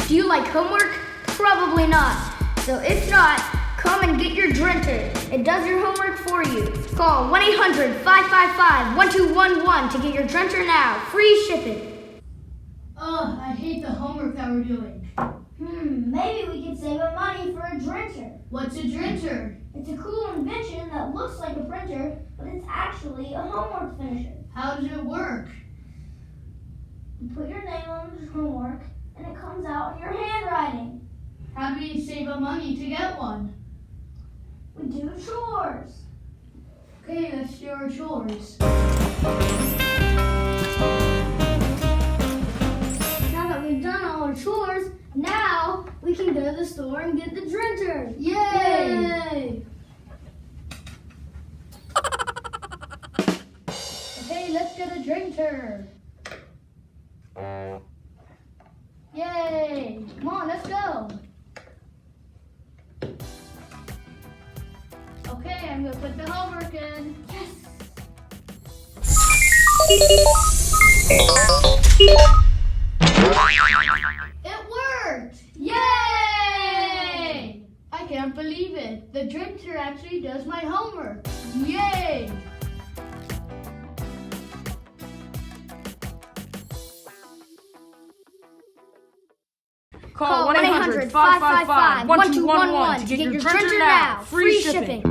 Do you like homework? Probably not. So if not, come and get your Drinter. It does your homework for you. Call 1-800-555-1211 to get your Drinter now. Free shipping. Ugh, I hate the homework that we're doing. Maybe we could save up money for a Drinter. What's a Drinter? It's a cool invention that looks like a printer, but it's actually a homework finisher. How does it work? You put your name on the homework, and it comes out in your handwriting. How do we save up money to get one? We do chores. Okay, let's do our chores. Now that we've done all our chores, now we can go to the store and get the Drinter. Yay! Okay, let's get a Drinter. Yay! Come on, let's go. Okay, I'm gonna put the homework in. Yes! It worked! Yay! I can't believe it. The Drinter actually does my homework. Yay! Call 1-800-555-1211 to get your Drinter now. Free shipping.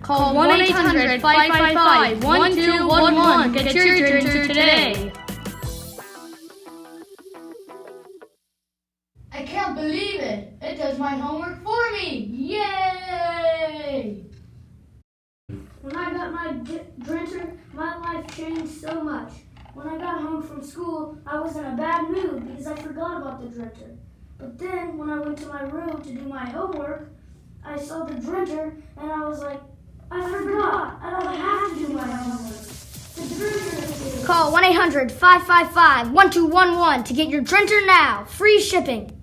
Call 1-800-555-1211. Get your Drinter today. I can't believe it. It does my homework for me. Yay! When I got my Drinter, my life changed so much. When I got home from school, I was in a bad mood because I forgot about the Drinter. But then, when I went to my room to do my homework, I saw the Drinter, and I was like, I forgot. I don't have to do my homework. The Drinter is here. Call 1-800-555-1211 to get your Drinter now. Free shipping.